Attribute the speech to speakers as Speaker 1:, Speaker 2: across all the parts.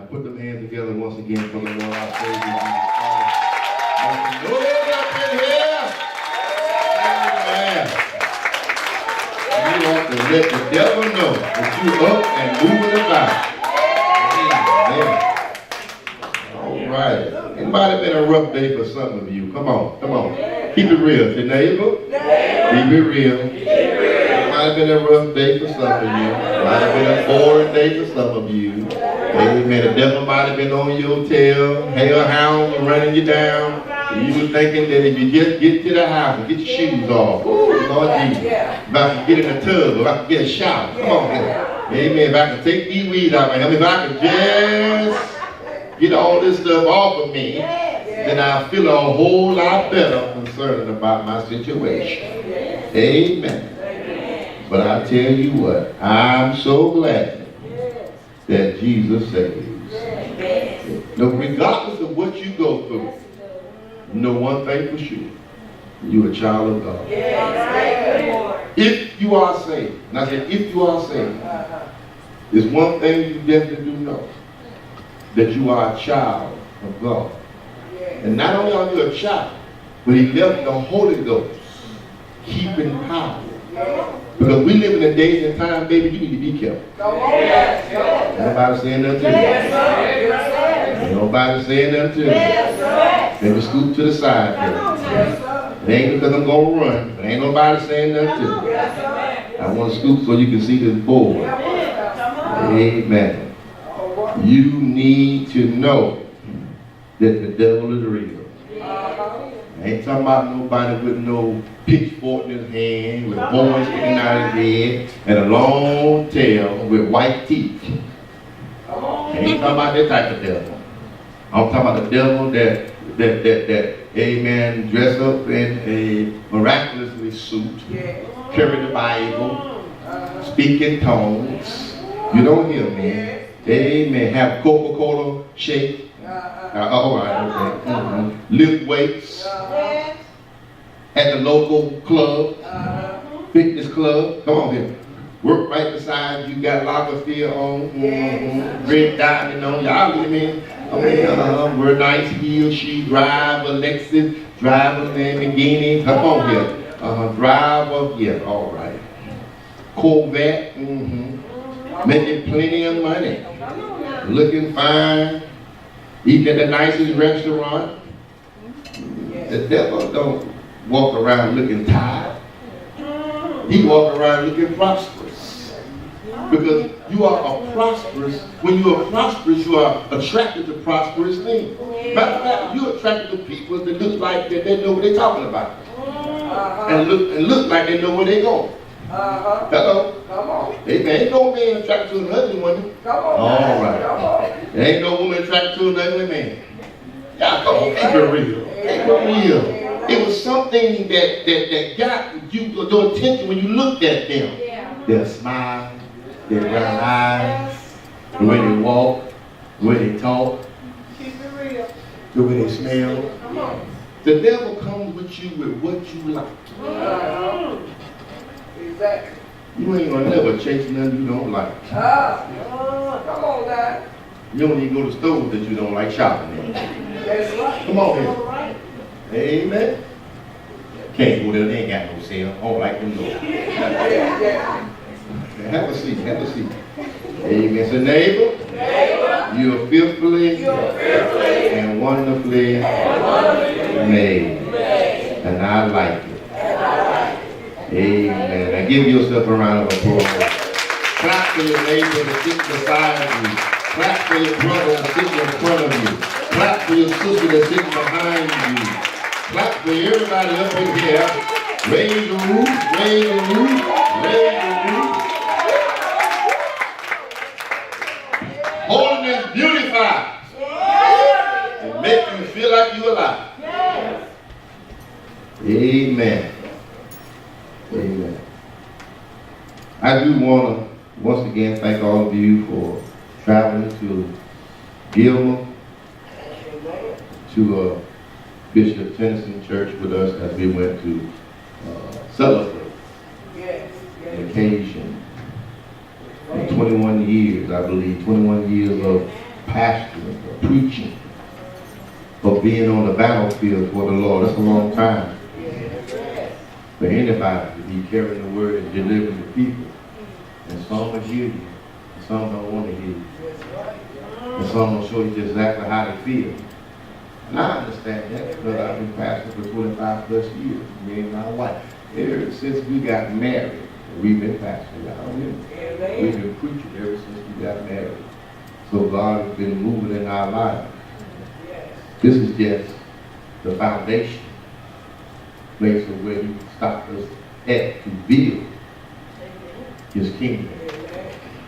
Speaker 1: Put them hands together once again for the Lord our Savior Jesus Christ. Lord up in here. Amen. You want to let the devil know that you up and moving about. Amen. All right. Anybody been a rough day for some of you? Come on, come on. Keep it real. Say neighbor. Keep it real. It might have been a rough day for some of you. It might have been a boring day for some of you. Amen. The devil might have been on your tail. Hellhounds were running you down. And you were thinking that if you just get to the house and get your shoes off, Lord Jesus, if I can get in the tub, if I can get a shower, come on, man. Amen. If I can take these weeds out, man. If I can just get all this stuff off of me, then I'll feel a whole lot better concerning about my situation. Amen. But I tell you what, I'm so glad that Jesus saves. No, regardless of what you go through, you know one thing for sure, you're a child of God. If you are saved, and I said if you are saved, there's one thing you definitely do know, that you are a child of God. And not only are you a child, but he left the Holy Ghost keeping power. Because we live in a days and time, baby, you need to be careful. Nobody saying nothing to you. Nobody saying nothing to you. Maybe scoot to the side there. It ain't because I'm going to run, but ain't nobody saying nothing to you. I want to scoot so you can see this board. Amen. You need to know that the devil is real. I ain't talking about nobody with no pitchfork in his hand, with horns sticking out of his head, and a long tail with white teeth. I ain't talking about that type of devil. I'm talking about the devil that amen, dress up in a miraculously suit, carry the Bible, speak in tongues. You don't hear me. Amen. Have Coca-Cola shake. All right, okay. Lift weights at the local club, fitness club. Come on here. Work right beside you. Got Lagerfeld on, red diamond on. Y'all get me? Wear nice heels. She drive a Lexus, drive a Lamborghini. Come on here. Drive up here. All right. Corvette. Making plenty of money. Looking fine. Eating at the nicest restaurant. The devil don't walk around looking tired. He walk around looking prosperous. Because you are when you are prosperous, you are attracted to prosperous things. Matter of fact, you're attracted to people that look like that they know what they're talking about. And look like they know where they're going. Hello? Come on. Ain't no man attracted to an ugly woman. Come on. All right. There ain't no woman attracted to an ugly man. Y'all come on, keep it real. Keep it real. It was something that got you your attention when you looked at them. Their smile, their brown eyes, the way they walk, the way they talk, keep it real. The way they smell. The devil comes with you with what you like. Exactly. You ain't gonna never chase nothing you don't like. Come on, guys. You don't even go to stores that you don't like shopping in. That's right. Come on here. Amen. Can't go there, they ain't got no sale. I don't like them doors. Have a seat, have a seat. Amen. So neighbor, you are fearfully and wonderfully made. And I like it. Amen. Now give yourself a round of applause. Clap for your neighbor that's sitting beside you. Clap for your brother that's sitting in front of you. Clap for your sister that's sitting behind you. Clap for everybody up in here. Raise the roof, raise the roof, raise the roof. Holiness beautifies and make you feel like you're alive. Amen. Amen. I do want to once again thank all of you for traveling to Gilmer, to Bishop Tennyson Church with us as we went to celebrate the occasion. 21 years, I believe, 21 years of pastoring, for preaching, for being on the battlefield for the Lord. That's a long time for anybody to be carrying the word and delivering the people. And some will hear you, and some don't want to hear you. And some will show you just exactly how they feel. And I understand that because I've been pastoring for 25 plus years, me and my wife. Ever since we got married, we've been pastoring. We've been preaching ever since we got married. So God has been moving in our lives. This is just the foundation place of where He stopped us at to build His kingdom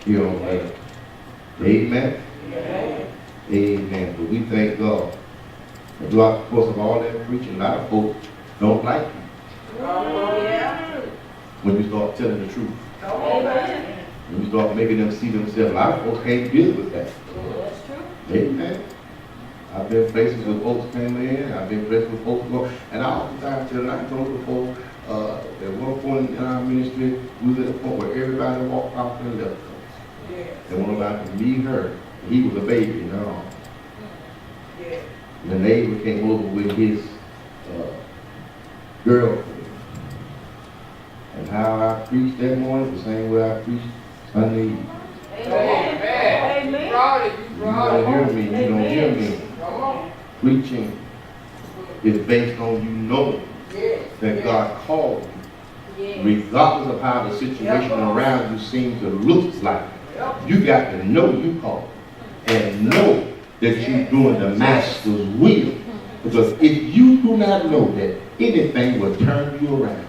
Speaker 1: here on earth. Amen. Amen. But we thank God. And throughout the course of all that preaching, a lot of folks don't like you. When you start telling the truth. When you start making them see themselves, a lot of folks can't deal with that.
Speaker 2: That's true.
Speaker 1: Amen. I've been places where folks came in, I've been places where folks go, and I oftentimes tell them, I told the folks, at one point in our ministry, we was at a point where everybody walked off and left us. They wanted about to meet her. He was a baby, you know. The neighbor came over with his girlfriend. And how I preached that morning, the same way I preached Sunday evening.
Speaker 2: Amen.
Speaker 3: You brought it.
Speaker 1: You don't hear me. You don't hear me. Preaching is based on you knowing that God called you, regardless of how the situation around you seems to look like. You got to know you called and know that you're doing the Master's will. Because if you do not know that, anything will turn you around.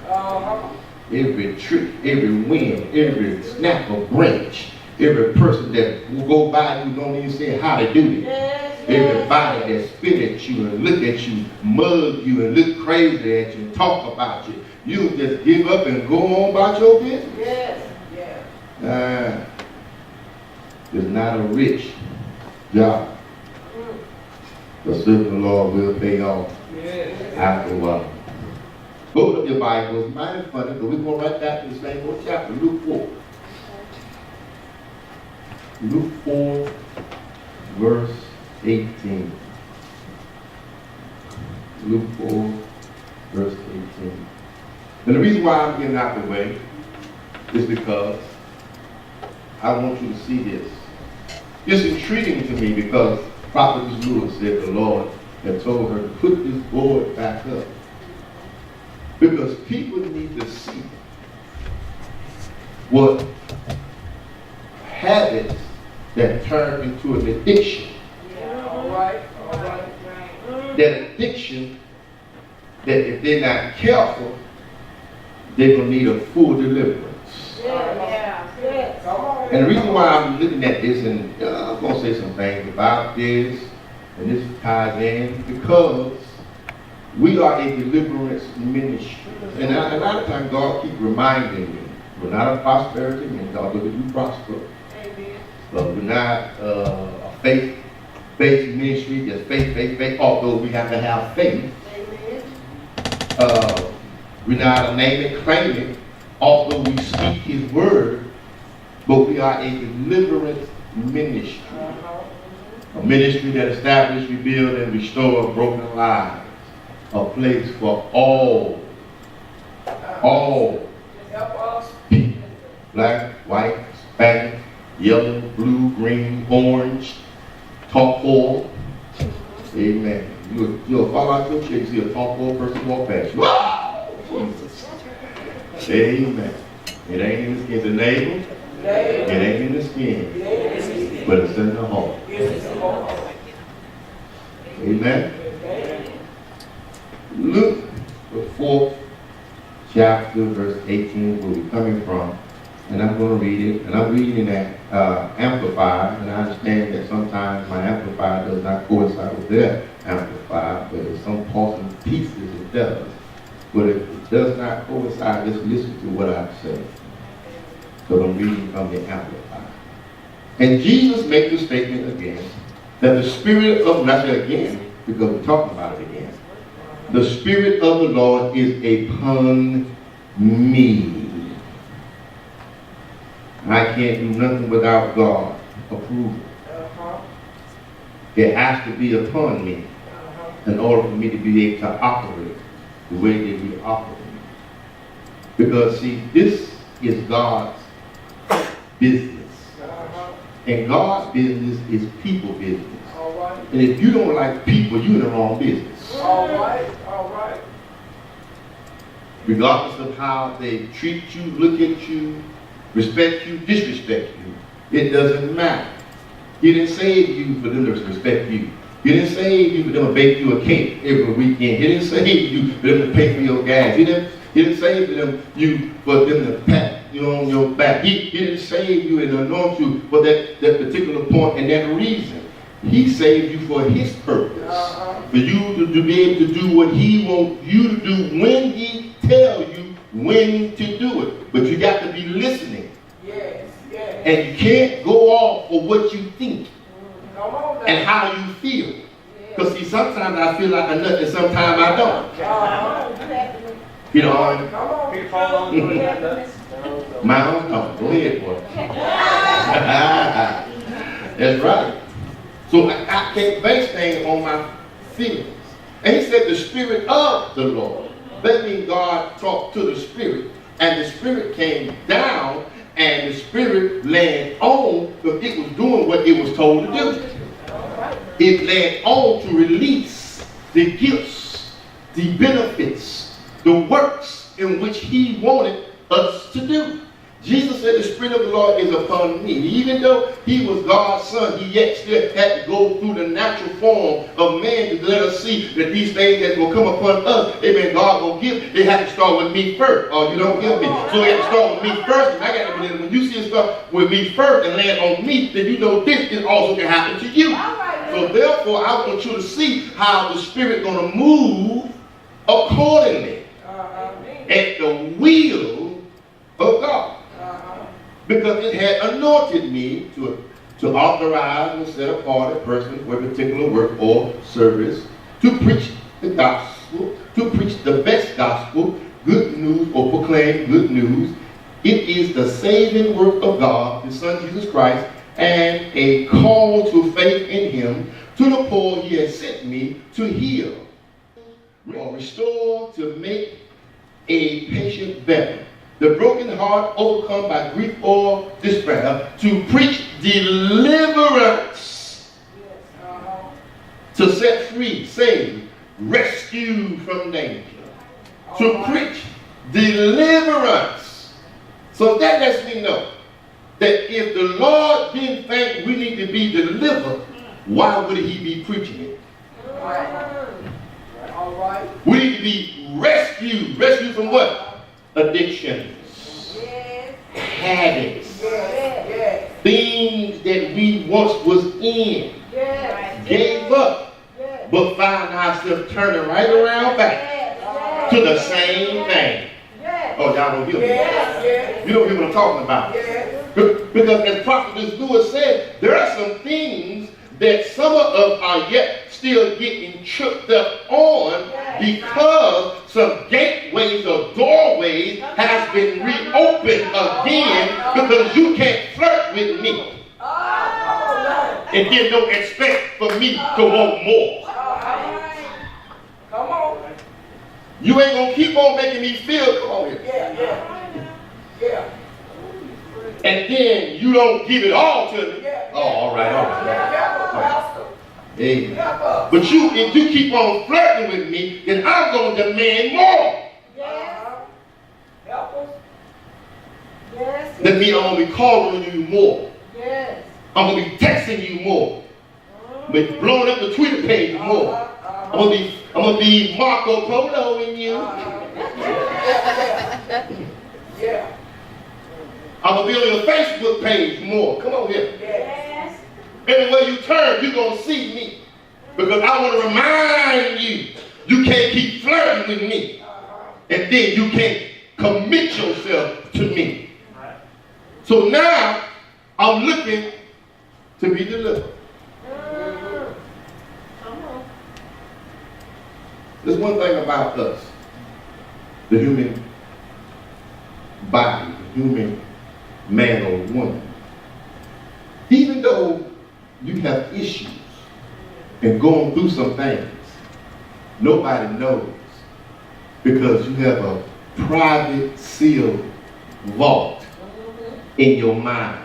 Speaker 1: Every trick, every wind, every snap of branch, every person that will go by you don't even say how to do it. Everybody that spit at you and look at you, mug you and look crazy at you and talk about you, you just give up and go on about your business. It's not a rich job. The serving the Lord will pay off after a while. Open up your Bibles. Mine is funny, but we're going right back to the same old chapter, Luke 4. Luke 4, verse 18. Luke 4, verse 18. And the reason why I'm getting out the way is because I want you to see this. It's intriguing to me because Prophetess Lewis said the Lord had told her to put this board back up. Because people need to see what habits that turn into an addiction. That addiction, that if they're not careful, they're going to need a full deliverance. And the reason why I'm looking at this, and I'm going to say some things about this, and this ties in, because we are a deliverance ministry. And a lot of times God keeps reminding me, we're not a prosperity ministry, although we do prosper. But we're not a faith-based ministry, just faith, although we have to have faith. We're not a name and claim it, although we speak His word, but we are a deliverance ministry. A ministry that establishes, rebuilds, and restores broken lives. A place for all people, black, white, Hispanic, yellow, blue, green, orange, turquoise. Amen. You'll fall out your chair, you see a turquoise person walk past you. Jesus. Amen. It ain't in the skin. The neighbor, it ain't in the skin, but it's in the heart. Amen. Luke, the 4th chapter, verse 18, where we're coming from. And I'm going to read it. And I'm reading that Amplified. And I understand that sometimes my Amplified does not coincide with their Amplified, but in some parts and pieces it does. But if it does not coincide, just listen to what I say. So I'm reading from the Amplified. And Jesus makes the statement again, that the Spirit of, not again, because we're talking about it again, the Spirit of the Lord is upon me. I can't do nothing without God's approval. It has to be upon me in order for me to be able to operate the way that we operate. Because see, this is God's business. And God's business is people business. And if you don't like people, you're in the wrong business.
Speaker 3: All right.
Speaker 1: Regardless of how they treat you, look at you, respect you, disrespect you, it doesn't matter. He didn't save you for them to respect you. He didn't save you for them to bake you a cake every weekend. He didn't save you for them to pay for your gas. He didn't save you for them to pat you on your back. He didn't save you and anoint you for that particular point and that reason. He saved you for his purpose. For you to be able to do what he wants you to do when he tells you when to do it. But you got to be listening.
Speaker 3: Yes.
Speaker 1: And you can't go off of what you think and how you feel. Because see, sometimes I feel like a nut and sometimes I don't. You know, my own tongue. Go ahead, boy. That's right. So I can't base things on my feelings. And he said the Spirit of the Lord. That means God talked to the Spirit. And the Spirit came down and the Spirit led on because it was doing what it was told to do. It led on to release the gifts, the benefits, the works in which he wanted us to do. Jesus said the Spirit of the Lord is upon me. Even though he was God's son, he yet still had to go through the natural form of man to let us see that these things that will come upon us, amen, God will give. They have to start with me first, or you don't give me. So they have to start with me first. And I got to believe when you see it start with me first and land on me, then you know this is also can happen to you. So therefore, I want you to see how the Spirit going to move accordingly at the will of God. Because it had anointed me to authorize and set apart a person for a particular work or service, to preach the gospel, to preach the best gospel, good news, or proclaim good news. It is the saving work of God, the Son Jesus Christ, and a call to faith in him. To the poor he has sent me to heal, or restore, to make a patient better, the broken heart overcome by grief or despair, to preach deliverance, to set free, save, rescue from danger, to preach deliverance. So that lets me know that if the Lord didn't think we need to be delivered, why would he be preaching it?
Speaker 3: All right.
Speaker 1: We need to be rescued. Rescued from what? Addictions.
Speaker 3: Yes.
Speaker 1: Habits.
Speaker 3: Yes.
Speaker 1: Things that we once was in.
Speaker 3: Yes.
Speaker 1: Gave up.
Speaker 3: Yes.
Speaker 1: But found ourselves turning right around back to the same thing.
Speaker 3: Yes.
Speaker 1: Oh, y'all don't hear me.
Speaker 3: Yes.
Speaker 1: You don't hear what I'm talking about.
Speaker 3: Yes.
Speaker 1: Because as Prophet Lewis said, there are some things that some of us are yet still getting tripped up on because some gateways or doorways has been reopened again because you can't flirt with me and then don't expect for me to want more.
Speaker 3: Come on.
Speaker 1: You ain't gonna keep on making me feel, come on here.
Speaker 3: Yeah.
Speaker 1: And then you don't give it all to me. Oh, all right. Hey. But if you keep on flirting with me, then I'm going to demand more.
Speaker 3: Help us. Yes.
Speaker 1: That means I'm going to be calling you more.
Speaker 3: Yes.
Speaker 1: I'm going to be texting you more. But blowing up the Twitter page more. I'm going to be Marco Poloing you.
Speaker 3: Yeah.
Speaker 1: I'm going to be on your Facebook page more. Come on here.
Speaker 3: Yes.
Speaker 1: Everywhere you turn, you're going to see me. Because I want to remind you, you can't keep flirting with me. And then you can't commit yourself to me. So now, I'm looking to be delivered. There's one thing about us, the human body, the human man or woman. Even though you have issues, and going through some things, nobody knows, because you have a private sealed vault in your mind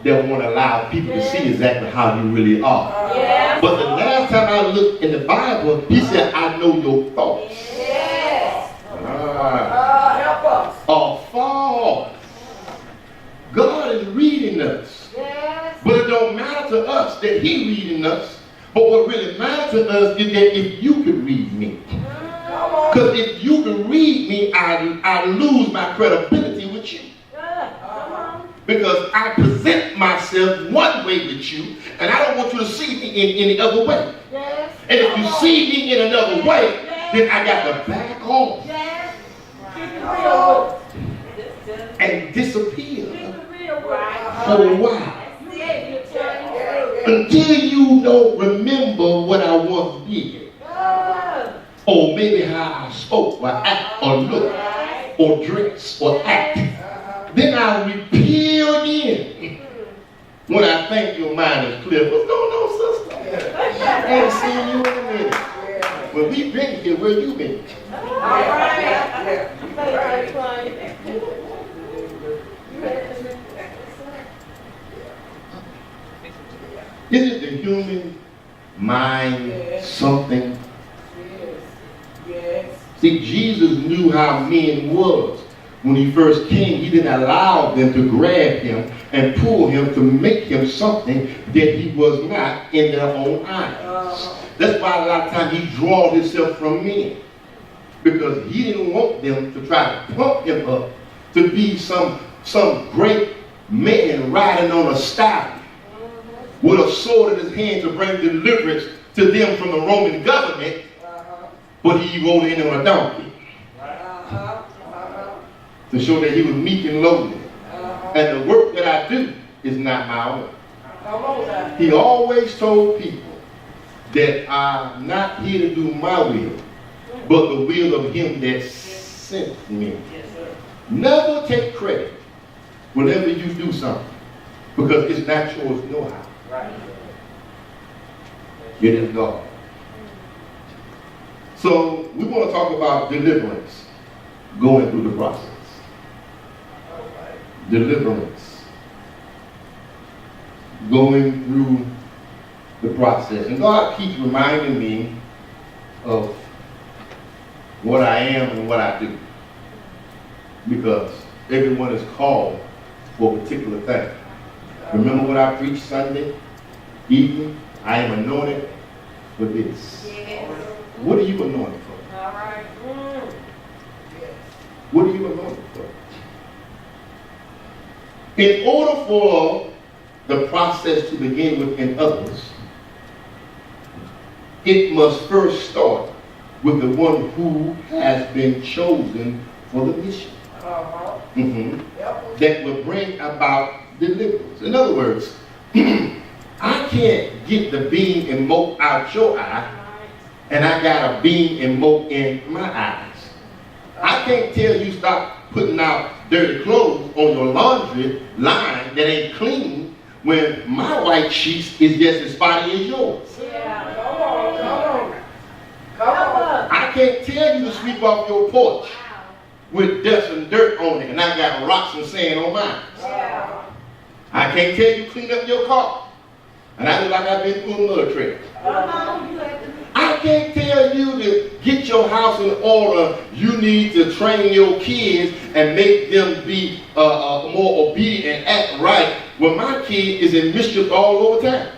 Speaker 1: that won't allow people to see exactly how you really are.
Speaker 3: Yes.
Speaker 1: But the last time I looked in the Bible, he said, I know your thoughts.
Speaker 3: Yes. Help us.
Speaker 1: Are far. God is reading us.
Speaker 3: Yes.
Speaker 1: But it don't matter to us that he reading us. But what really matters to us is that if you could read me. Because if you can read me, I lose my credibility with you. Because I present myself one way with you, and I don't want you to see me in any other way.
Speaker 3: Yes.
Speaker 1: And if you see me in another way, then I got to back off
Speaker 3: Yes.
Speaker 1: and disappear
Speaker 3: Right.
Speaker 1: for a while. Until you don't remember what I once did. Or maybe how I spoke, or act, or look, or dress, or act. Then I'll repeal again. When I think your mind is clear. What's going on, sister? I ain't seen you in a minute. When we been here, where you been? Isn't the human mind something?
Speaker 3: Yes.
Speaker 1: See, Jesus knew how men was. When he first came, he didn't allow them to grab him and pull him to make him something that he was not in their own eyes. That's why a lot of times he drawed himself from men. Because he didn't want them to try to pump him up to be some great man riding on a stallion with a sword in his hand to bring deliverance to them from the Roman government, but he rode in on a donkey to show that he was meek and lowly. And the work that I do is not my own. He always told people that I'm not here to do my will, but the will of him that sent me. Never take credit whenever you do something, because it's not yours know-how. It is God. So we want to talk about deliverance, going through the process. Deliverance, going through the process. And God keeps reminding me of what I am and what I do, because everyone is called for a particular thing. Remember what I preached Sunday evening? I am anointed for this.
Speaker 3: Yes.
Speaker 1: What are you anointed for?
Speaker 3: All right.
Speaker 1: What are you anointed for? In order for the process to begin within others, it must first start with the one who has been chosen for the mission. That will bring about deliverance. In other words, I can't get the beam and mote out your eye, and I got a beam and mote in my eyes. I can't tell you stop putting out dirty clothes on your laundry line that ain't clean when my white sheets is just as spotty as yours. I can't tell you to sweep off your porch with dust and dirt on it, and I got rocks and sand on mine. I can't tell you to clean up your car, and I look like I've been through a military. I can't tell you to get your house in order. You need to train your kids and make them be more obedient and act right when my kid is in mischief all over town.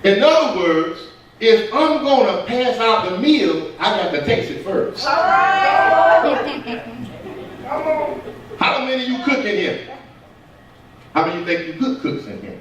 Speaker 1: In other words, if I'm going to pass out the meal, I got to taste it first. How many of you cook in here? How many think you good cooks in here?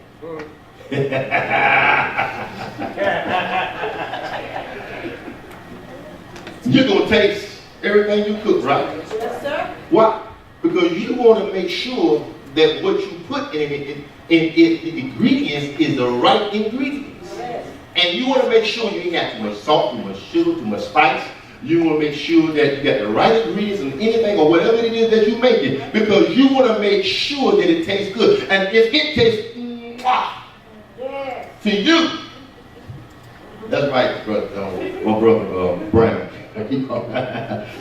Speaker 1: You're going to taste everything you cook, right?
Speaker 3: Yes, sir.
Speaker 1: Why? Because you want to make sure that what you put in the ingredients is the right ingredients.
Speaker 3: Yes.
Speaker 1: And you want to make sure you ain't got too much salt, too much sugar, too much spice. You want to make sure that you got the right ingredients in anything or whatever it is that you're making, because you want to make sure that it tastes good. And if it tastes to you. That's right, brother. My brother Brown. I keep calling.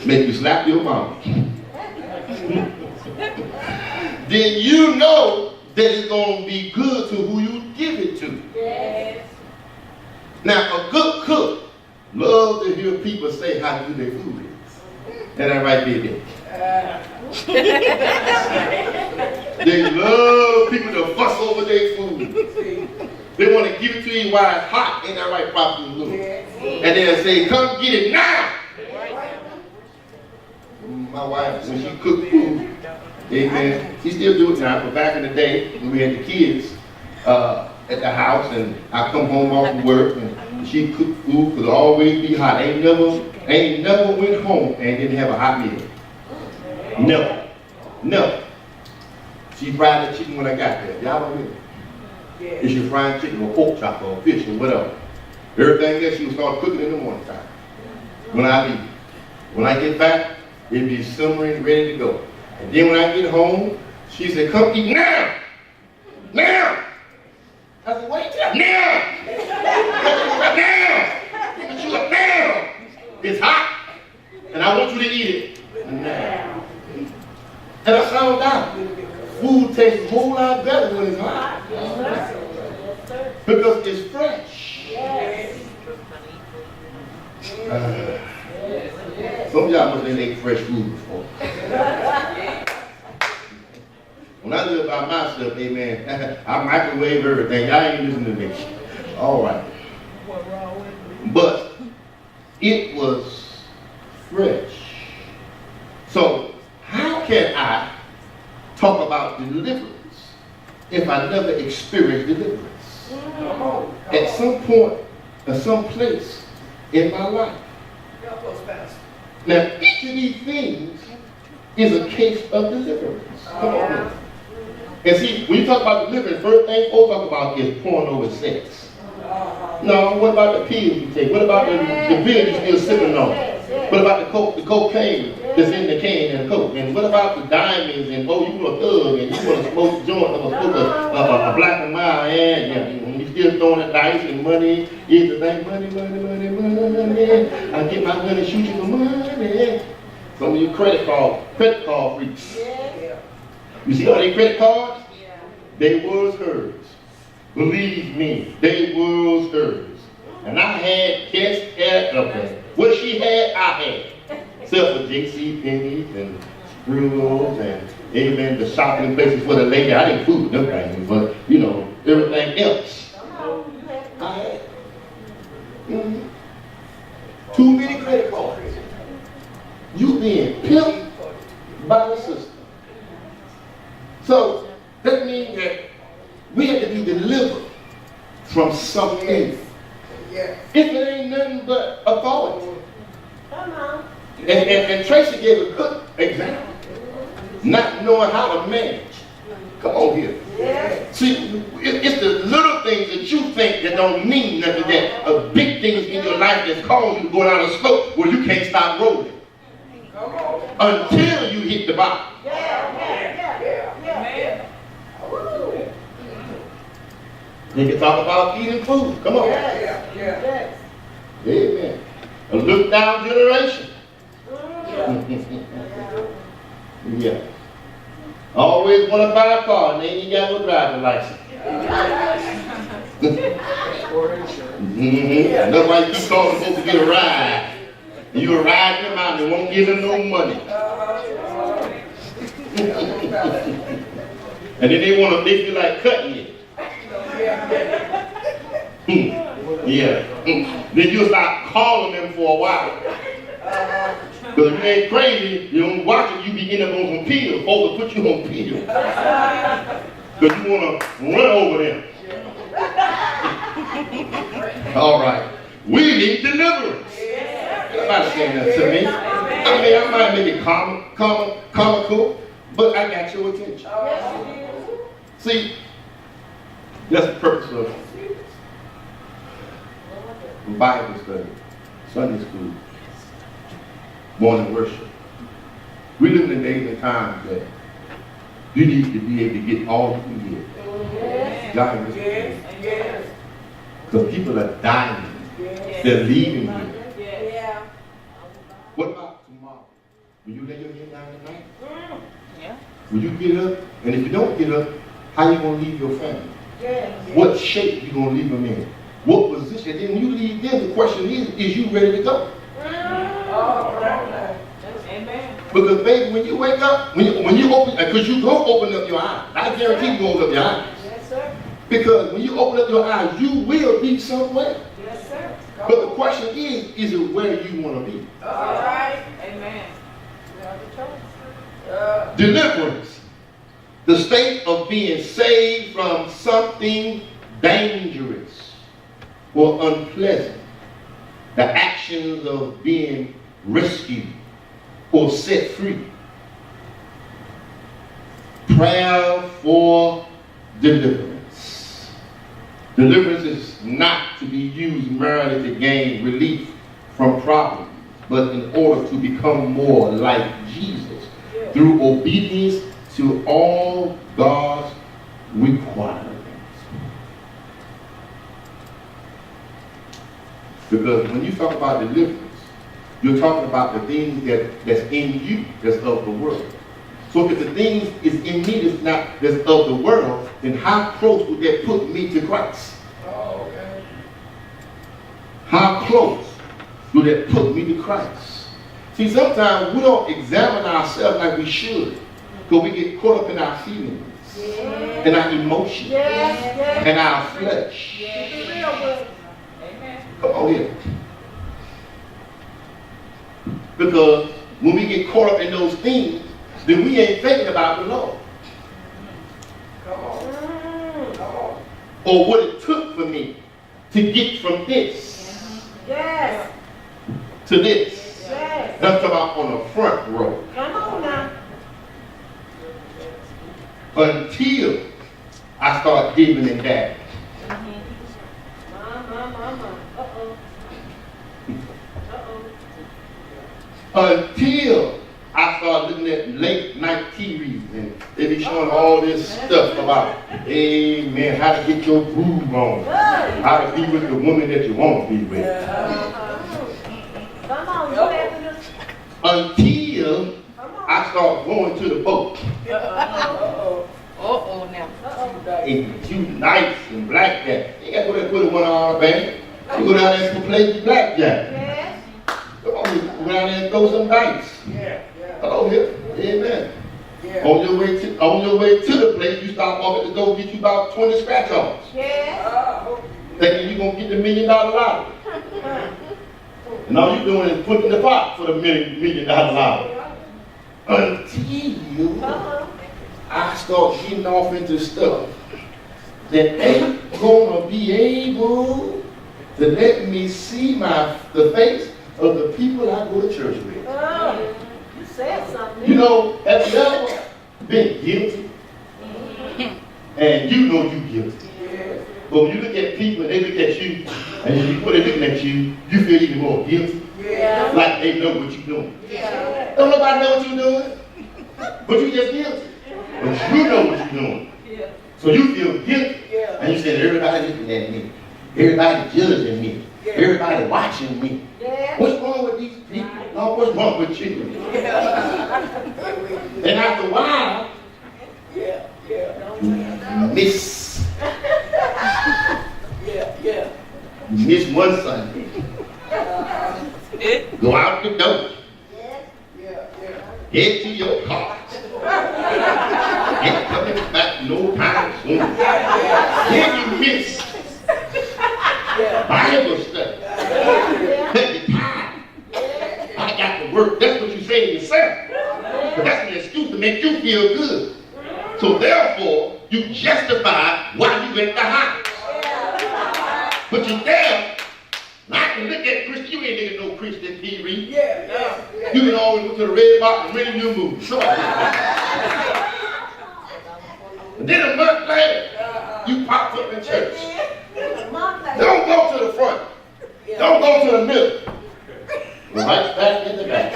Speaker 1: Make you slap your mama. Then you know that it's going to be good to who you give it to.
Speaker 3: Yes.
Speaker 1: Now, a good cook loves to hear people say how good their food is. And that right there. They love people to fuss over their food. They want to give it to you while it's hot. Ain't that right, Prophet Lou? And they'll say, come get it now. My wife, when she cooked food, amen, she still do it now, but back in the day, when we had the kids at the house, and I come home off from work, and she cooked food, could always be hot. Ain't never went home and didn't have a hot meal. Never. She fried the chicken when I got there. Y'all don't hear me? If she fried chicken or pork chop or fish or whatever. Everything else she would start cooking in the morning time. When I leave. When I get back, it'd be simmering, ready to go. And then when I get home, she said, come eat now! Now! I said, wait till now! Now! Get you up now! It's hot, and I want you to eat it now. And I found out food tastes a whole lot better when it's hot. Because it's fresh. Some of y'all must have ate fresh food before. When I live by myself, amen, I microwave everything. Y'all ain't listening to me. All right. But it was fresh. So how can I talk about deliverance if I never experienced deliverance? At some point, or some place in my life. Now, each of these things is a case of deliverance. Come on now. And see, when you talk about deliverance, first thing folks talk about is porno and sex. No, what about the pills you take? What about the pills you still sipping on? What about the cocaine that's in the can and the coke? And what about the diamonds and, oh, you a thug and you want to smoke a joint or smoke a black and mild and you still throwing the dice and money is the thing, money. I get my gun and shoot you for money. Some of you credit card freaks. You see all these credit cards? They was hers. Believe me, they was hers. And I had test okay. What she had, I had. Except for J.C. Penney's and Screws and amen, the shopping places for the lady. I didn't food them things, but you know, everything else. I had. Too many credit cards. You being pimped by the system. So that means that we have to be delivered from something. If it ain't nothing but authority.
Speaker 3: Come on.
Speaker 1: And Tracy gave a good example. Not knowing how to manage. Come on here. See, it's the little things that you think that don't mean nothing, that are big things in your life that cause you to go down a slope where you can't stop rolling. Until you hit the bottom. You can talk about eating food. Come on. Amen. A look down generation. Yeah. Always want to buy a car and they ain't got no driving license. That's why you keep calling folks to get a ride. And you ride them out and won't give them no money. And then they want to make you like cutting it. Then you stop calling them for a while. Because if you ain't crazy, you don't watch it, you be ending up on some pills. Folks will put you on pills. Because you want to run over them. All right. We need deliverance. Somebody saying that to me. I mean, I might make it comical, but I got your attention. See, that's the purpose of Bible study, Sunday school, morning worship. We live in days and times that you need to be able to get all you can get. God is Because people are dying. They're leaving you.
Speaker 3: Yeah.
Speaker 1: What about tomorrow? Will you lay your head down tonight?
Speaker 2: Yeah.
Speaker 1: Will you get up? And if you don't get up, how you going to leave your family? What shape you going to leave them in? What position? And then you leave them, the question is you ready to go?
Speaker 2: Amen.
Speaker 1: Because baby, when you wake up, when you open, because you going to open up your eyes. I guarantee you going to open up your eyes.
Speaker 3: Yes, sir.
Speaker 1: Because when you open up your eyes, you will be somewhere.
Speaker 3: Yes, sir.
Speaker 1: But the question is it where you want to be?
Speaker 3: All right.
Speaker 2: Amen.
Speaker 1: Deliverance. The state of being saved from something dangerous or unpleasant. The actions of being rescued or set free. Prayer for deliverance. Deliverance is not to be used merely to gain relief from problems, but in order to become more like Jesus through obedience to all God's requirements. Because when you talk about deliverance, you're talking about the things that's in you that's of the world. So if the things is in me that's of the world, then how close would that put me to Christ? How close would that put me to Christ? See, sometimes we don't examine ourselves like we should, because we get caught up in our feelings, and our emotions, and our flesh. Come on here. Because when we get caught up in those things, then we ain't thinking about the Lord. Or what it took for me to get from this to this. And I'm talking about on the front row.
Speaker 3: Come on now.
Speaker 1: Until I start giving and dabbing. Until I start looking at late night TVs and they be showing all this stuff about, amen, how to get your groove on, how to be with the woman that you want to be with.
Speaker 3: Come on, you having this?
Speaker 1: Until I start going to the boat.
Speaker 2: Now.
Speaker 1: And you nice and blackjack. You got to go there and put one on, baby. You go down there and play blackjack.
Speaker 3: Yes.
Speaker 1: Come on, you go down there and throw some dice. Hello here. Amen. On your way to the place, you stop off at the door, get you about 20 scratch-offs.
Speaker 3: Yes.
Speaker 1: Thinking you're going to get the $1 million lottery. And all you're doing is putting the pot for the $1 million lottery. Until I start getting off into stuff that ain't gonna be able to let me see the face of the people I go to church with.
Speaker 3: Oh, you said something.
Speaker 1: You know, have you ever been guilty? And you know you're guilty. But when you look at people and they look at you, and when they're looking at you, you feel even more guilty. Like they know what you're doing. Don't nobody know what you're doing, but you just guilty. But you know what you're doing. So you feel guilty. And you say, everybody looking at me. Everybody judging me. Everybody watching me. What's wrong with these people? No, what's wrong with you? And after a while, you miss. You miss one Sunday. Go out the door. Get to your car. Ain't coming back no time soon. Then you miss Bible study. Take the time. I got to work. That's what you say to yourself. But that's an excuse to make you feel good. So therefore, you justify why you at the house. But you're there. I can look at Christian. You ain't nigga no Christian TV. You can always go to the red box and rent a new movie. So, and then a month later, you pop up in church. Don't go to the front. Don't go to the middle. Right back in the back.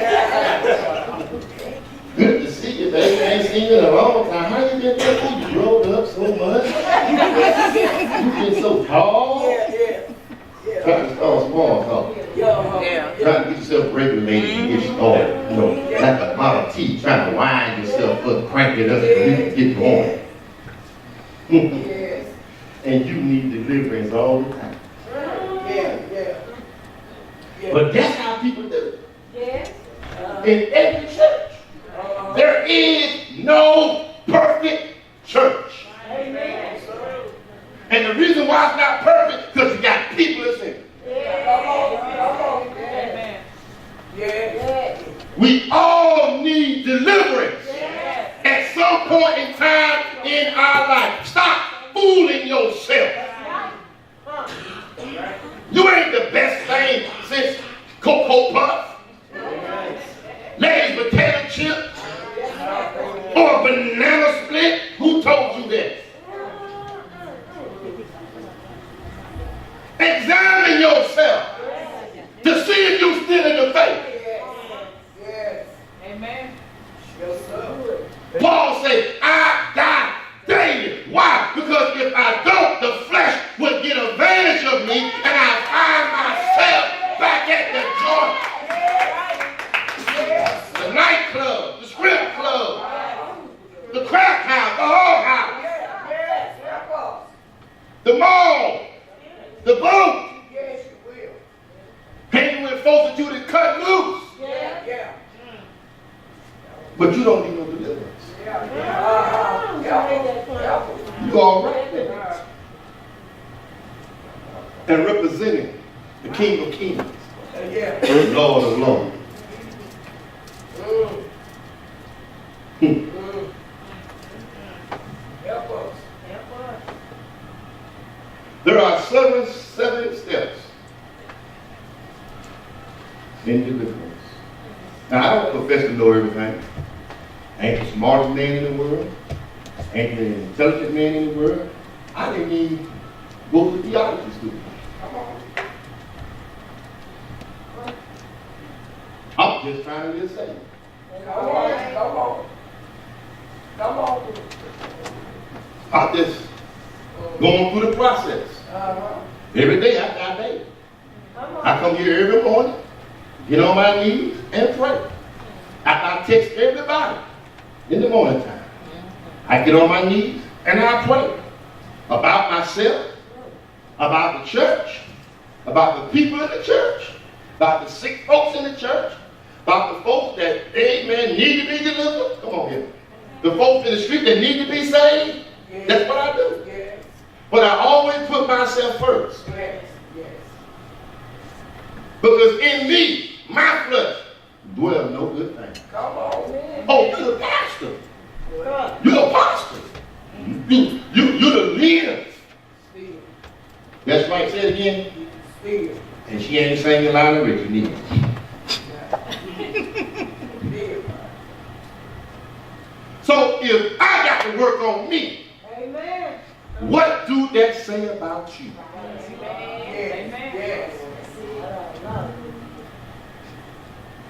Speaker 1: Good to see you, baby. I ain't seen you in a long time. How you been there? You rolled up so much. You been so tall. self-regulated and get started. You know, like a Model T trying to wind yourself up, crank it up so you can get going.
Speaker 3: Yes.
Speaker 1: And you need deliverance all the time.
Speaker 3: Yeah.
Speaker 1: But that's how people do it.
Speaker 3: Yes.
Speaker 1: In every church. There is no perfect church.
Speaker 3: Amen.
Speaker 1: And the reason why it's not perfect, because you got people that's in it.
Speaker 2: Amen.
Speaker 3: Yes.
Speaker 1: We all need deliverance
Speaker 3: Yes.
Speaker 1: at some point in time in our life. Stop fooling yourself. You ain't the best thing since Cocoa Puffs, Lay's potato chips, or a banana split. Who told you that? Examine yourself to see if you're still in the faith.
Speaker 3: Yes.
Speaker 2: Amen.
Speaker 1: Paul said, I die daily. Why? Because if I don't, the flesh will get advantage of me and I find myself back at the joint, the nightclub, the strip club, the crack house, the whole house, the mall, the boat, hanging with folks that you done cut loose. But you don't need no deliverance. You all right there. And representing the King of Kings, Lord of Lords. There are seven steps in deliverance. Now, I don't profess to know everything. I ain't the smartest man in the world. Ain't the intelligent man in the world. I didn't even go to theology school. I'm just trying to get saved. I'm just going through the process. Every day after day. I come here every morning, get on my knees, and pray. After I text everybody in the morning time, I get on my knees and I pray about myself, about the church, about the people in the church, about the sick folks in the church, about the folks that, amen, need to be delivered. Come on here. The folks in the street that need to be saved. That's what I do. But I always put myself first. Because in me, my flesh, dwell no good thing. Oh, you're the pastor. You're the apostle. You're the leader. That's right, say it again. And she ain't singing Lionel Richie neither. So if I got to work on me,
Speaker 3: Amen.
Speaker 1: what do that say about you?
Speaker 2: Amen.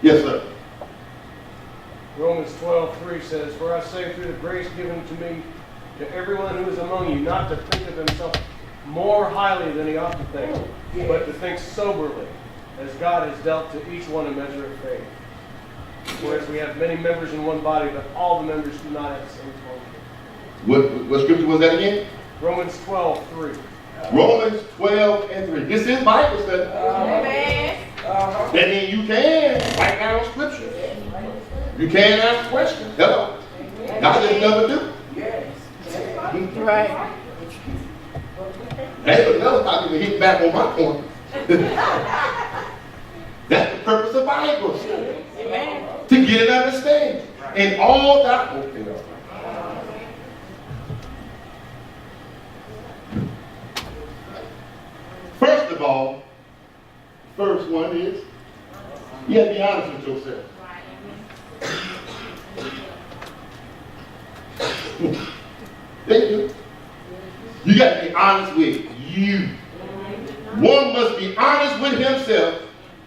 Speaker 1: Yes, sir.
Speaker 4: Romans 12:3 says, "For I say through the grace given to me, to everyone who is among you, not to think of himself more highly than he ought to think, but to think soberly, as God has dealt to each one a measure of faith. Whereas we have many members in one body, but all the members do not have the same function."
Speaker 1: What scripture was that again?
Speaker 4: Romans 12:3.
Speaker 1: Romans 12:3. This is Bible study.
Speaker 2: Amen.
Speaker 1: That means you can write down scriptures. You can ask questions. Hello. God just never do.
Speaker 2: Right.
Speaker 1: Hey, but never thought you would hit back on my corner. That's the purpose of Bible study.
Speaker 2: Amen.
Speaker 1: To get an understanding. And all that. Okay. First of all, first one is you have to be honest with yourself. Thank you. You got to be honest with you. One must be honest with himself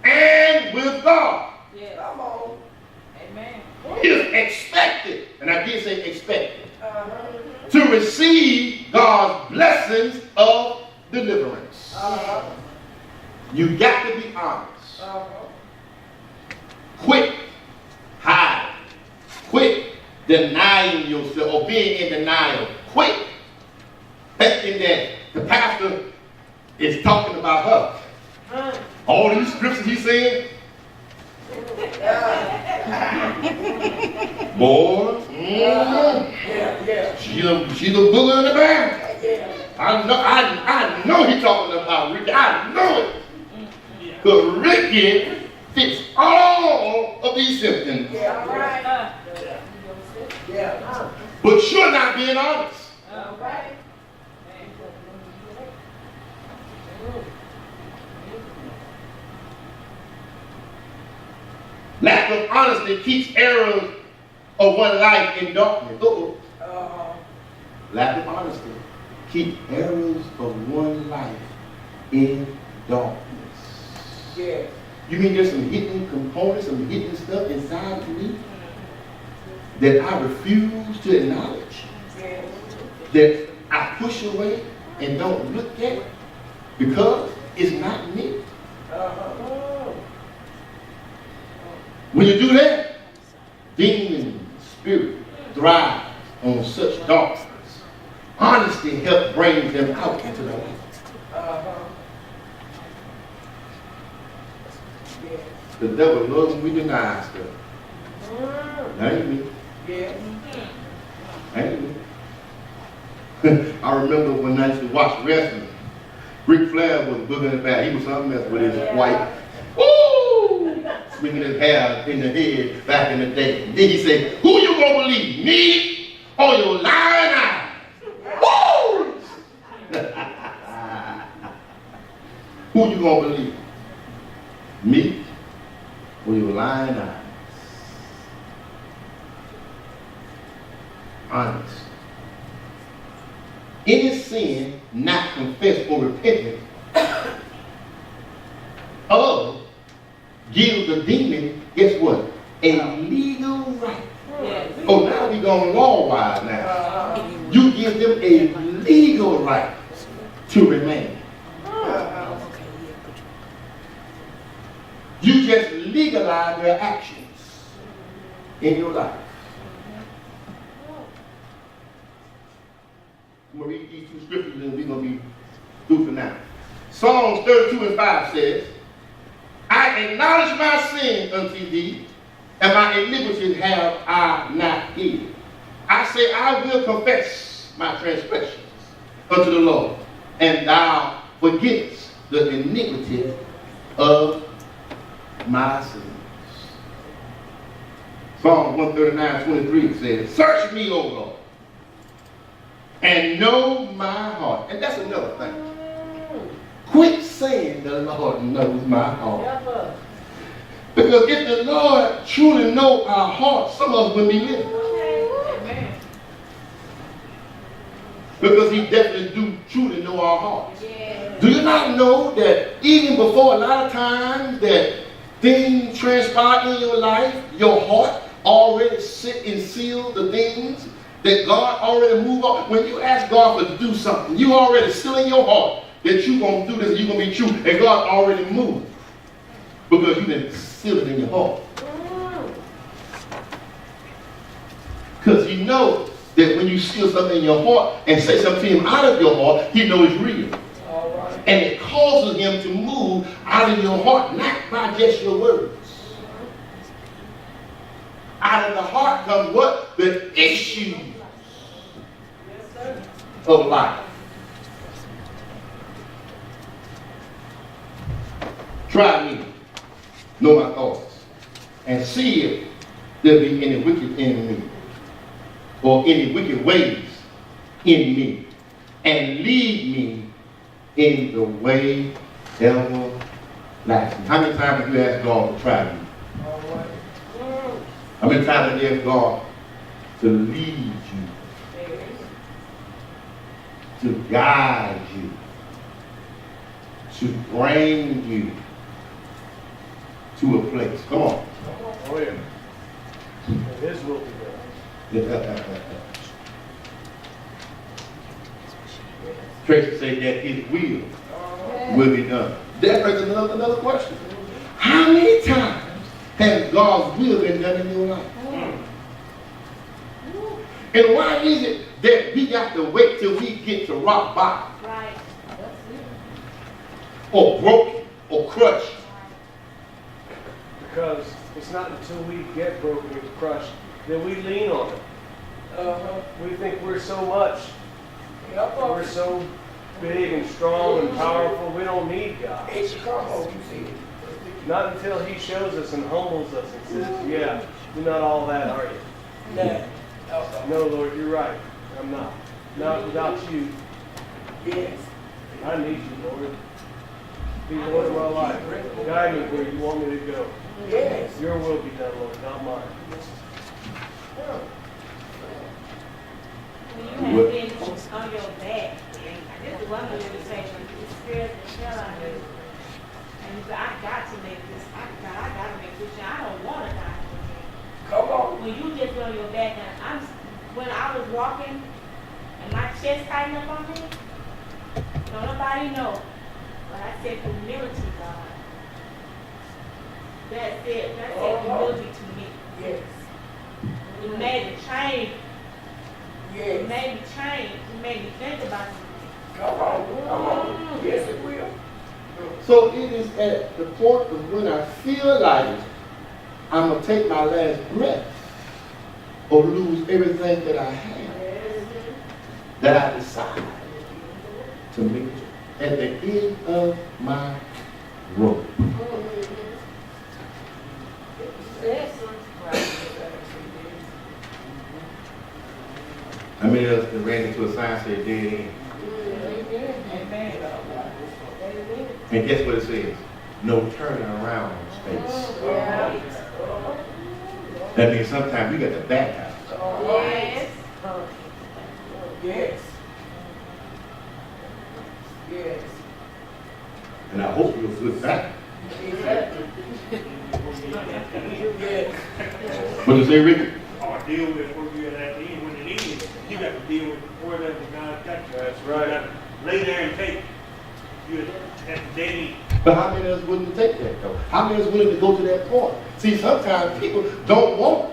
Speaker 1: and with God.
Speaker 2: Yes. Amen.
Speaker 1: Is expected, and I did say expected, to receive God's blessings of deliverance. You got to be honest. denying yourself or being in denial. Quit thinking that the pastor is talking about her. All these scriptures he's saying, boy, she's a booger in the bag. I know he's talking about Ricky. I know it. Because Ricky fits all of these symptoms. But you're not being honest. Lack of honesty keeps arrows of one life in darkness. Lack of honesty keeps arrows of one life in darkness.
Speaker 3: Yeah.
Speaker 1: You mean there's some hidden components, some hidden stuff inside of me that I refuse to acknowledge, that I push away and don't look at because it's not me? When you do that, demon spirit thrives on such darkness. Honesty helps bring them out into the light. The devil loves when we deny stuff. That ain't me. Ain't me. I remember when I used to watch wrestling. Ric Flair was booging it back. He was something else with his wife. Woo! Swinging his hair in the head back in the day. And then he said, who you gonna believe? Me or your lying eyes? Woo! Who you gonna believe? Me or your lying eyes? Honest. Any sin not confessed or repented of gives the demon, guess what? A legal right. Oh, now we going law-wise now. You give them a legal right to remain. You just legalize their actions in your life. I'm going to read these two scriptures and we're going to be through for now. Psalms 32:5 says, I acknowledge my sin unto thee, and my iniquities have I not hid. I say, I will confess my transgressions unto the Lord, and thou forgettest the iniquity of my sins. Psalm 139:23 says, search me, O Lord, and know my heart. And that's another thing. Quit saying the Lord knows my heart. Because if the Lord truly knows our heart, some of us wouldn't be living.
Speaker 2: Amen.
Speaker 1: Because he definitely do truly know our hearts. Do you not know that even before a lot of times that things transpire in your life, your heart already sit and seal the things that God already moved on? When you ask God to do something, you already seal in your heart that you're going to do this and you're going to be true. And God already moved. Because you didn't seal it in your heart. Because he knows that when you seal something in your heart and say something to him out of your heart, he knows it's real. And it causes him to move out of your heart, not by just your words. Out of the heart comes what? The issues of life. Try me, know my thoughts, and see if there be any wicked in me, or any wicked ways in me, and lead me in the way everlasting. How many times have you asked God to try you? How many times have you asked God to lead you, to guide you, to bring you to a place? Come on.
Speaker 4: Oh yeah. His will be done.
Speaker 1: Tracy said that his will be done. That raises another question. How many times has God's will been done in your life? And why is it that we got to wait till we get to rock bottom?
Speaker 5: Right.
Speaker 1: Or broken, or crushed?
Speaker 4: Because it's not until we get broken and crushed that we lean on it. We think we're so much. We're so big and strong and powerful. We don't need God. Not until He shows us and humbles us and says, yeah, you're not all that, are you? No, Lord, you're right. I'm not. Not without you.
Speaker 3: Yes.
Speaker 4: I need you, Lord. Be Lord of my life. Guide me where you want me to go.
Speaker 3: Yes.
Speaker 4: Your will be done, Lord, not mine.
Speaker 5: When you have been on your back, this is one of the saying, it's scared the hell out of you. And you say, I got to make this, I got to make this, I don't want to die.
Speaker 3: Come on.
Speaker 5: When you just on your back, and when I was walking, and my chest tightened up on me, don't nobody know, but I said humility, God. That's it. That's humility to me.
Speaker 3: Yes.
Speaker 5: It made me change. It
Speaker 3: Yes.
Speaker 5: made me change. It made me think about it.
Speaker 3: Come on. Come on. Yes, it will.
Speaker 1: So it is at the point of when I feel like I'm going to take my last breath or lose everything that I have, that I decide to make it at the end of my rope. I mean, it ran into a sign that said dead end.
Speaker 2: Amen.
Speaker 1: And guess what it says? No turning around space. That means sometimes we got to back out.
Speaker 5: Yes.
Speaker 3: Yes. Yes.
Speaker 1: And I hope you're a good back.
Speaker 3: Exactly. Yes.
Speaker 1: What you say, Ricky?
Speaker 6: Or deal with what you're at the end. When it is, you got to deal with whatever God got you.
Speaker 4: That's
Speaker 6: You
Speaker 4: right.
Speaker 6: got to lay there and take. You're at the dead end.
Speaker 1: But how many of us willing to take that though? How many of us willing to go to that point? See, sometimes people don't want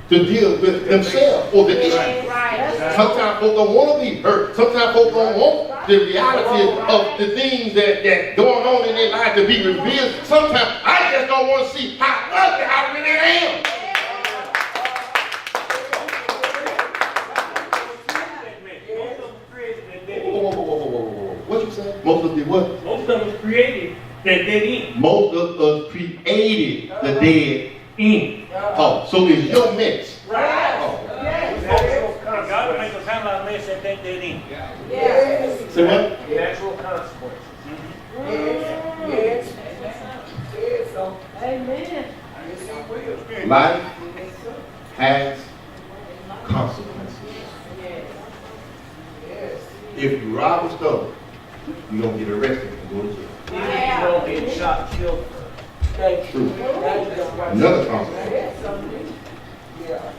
Speaker 1: to deal with themselves or the issue.
Speaker 5: Right.
Speaker 1: Sometimes folks don't want to be hurt. Sometimes folks don't want the reality of the things that going on in their life to be revealed. Sometimes I just don't want to see how ugly I really am.
Speaker 6: Most of them created that dead
Speaker 1: Whoa,
Speaker 6: end.
Speaker 1: whoa, whoa, whoa, whoa, whoa. What you say? Most of us did what?
Speaker 6: Most of them created that dead end.
Speaker 1: Most of us created the dead end. Oh, so it's your mess.
Speaker 3: Right.
Speaker 1: Oh.
Speaker 6: And God will make us handle our mess at that dead end.
Speaker 3: Yes.
Speaker 1: Say what?
Speaker 4: Natural consequences.
Speaker 3: Yes. Yes. Yes. So,
Speaker 5: Amen.
Speaker 3: yes, it will.
Speaker 1: Life
Speaker 3: Yes, sir.
Speaker 1: has consequences.
Speaker 3: Yes.
Speaker 1: If you rob a store, you're going to get arrested and go to jail.
Speaker 4: Even if you don't get shot and killed first.
Speaker 3: Thank
Speaker 1: True.
Speaker 3: you. That is right.
Speaker 1: Another consequence.
Speaker 3: Yes, something. Yeah.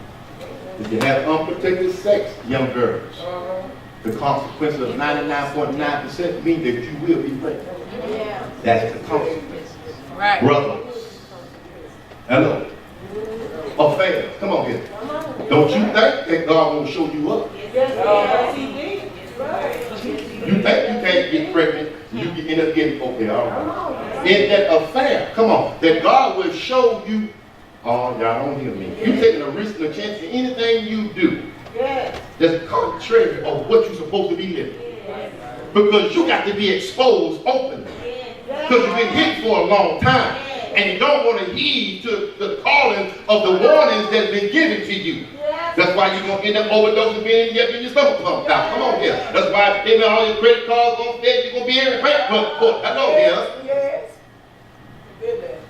Speaker 1: If you have unprotected sex, young girls,
Speaker 3: Uh-huh.
Speaker 1: the consequence of 99.9% mean that you will be raped.
Speaker 5: Yeah.
Speaker 1: That's the consequence.
Speaker 2: Right.
Speaker 1: Brothers. Hello. Affairs. Come on here. Don't you think that God won't show you up?
Speaker 5: Yes, he did.
Speaker 1: You think you can't get pregnant, you can end up getting, okay, all right. In that affair, come on, that God will show you, oh, y'all don't hear me. You taking a risk and a chance in anything you do
Speaker 3: Yes.
Speaker 1: that's contrary of what you're supposed to be living. Because you got to be exposed openly. Because you've been hidden for a long time. And you don't want to heed to the calling of the warnings that's been given to you. That's why you're going to end up overdosing, being getting your stomach pumped out. Come on here. That's why all your credit cards on stage, you're going to be every credit card. Hello here.
Speaker 3: Yes. Goodness.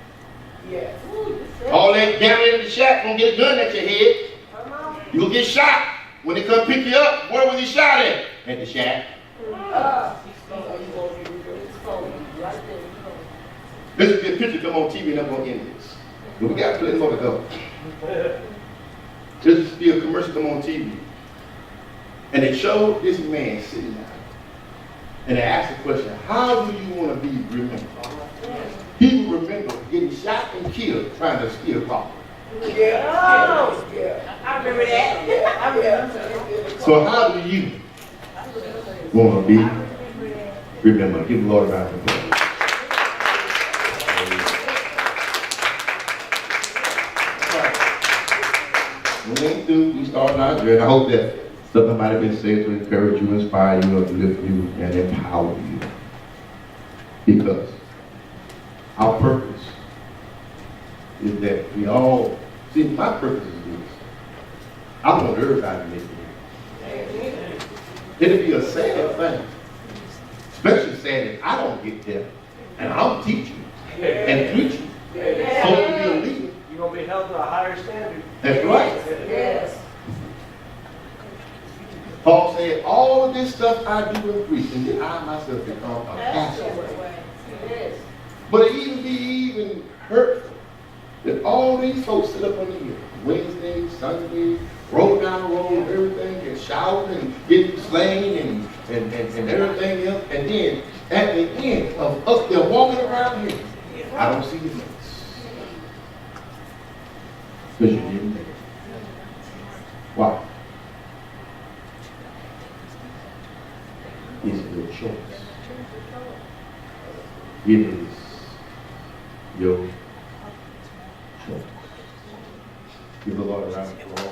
Speaker 3: Yes.
Speaker 1: All that gambling in the shack going to get a gun at your head.
Speaker 3: Come on.
Speaker 1: You're going to get shot. When they come pick you up, where was he shot at? At the shack. This is a picture come on TV and I'm going to end this. But we got plenty more to go. This is still a commercial come on TV. And they showed this man sitting down. And they asked the question, how do you want to be remembered? He will remember getting shot and killed trying to steal property.
Speaker 3: Yeah. Yeah.
Speaker 5: remember that. I remember.
Speaker 1: So how do you want to be remembered? Give the Lord a round of applause. When we do, we start our journey. I hope that something might have been said to encourage you, inspire you, or to lift you and empower you. Because our purpose is that we all, see, my purpose is this. I want everybody to make it. It'll be a sad thing, especially sad if I don't get there and I'm teaching and preaching. Supposed to be a leader.
Speaker 4: You're going to be held to a higher standard.
Speaker 1: That's right.
Speaker 3: Yes.
Speaker 1: Paul said, all of this stuff I do in preach, and then I myself become a pastor.
Speaker 3: Yes.
Speaker 1: But it even be even hurtful that all these folks sit up on the hill, Wednesday, Sunday, roll down the road and everything, and shout and get slain and everything else. And then at the end of us, they're walking around here. I don't see your face. Because you didn't make it. Why? It's your choice. It is your choice. Give the Lord a round of applause.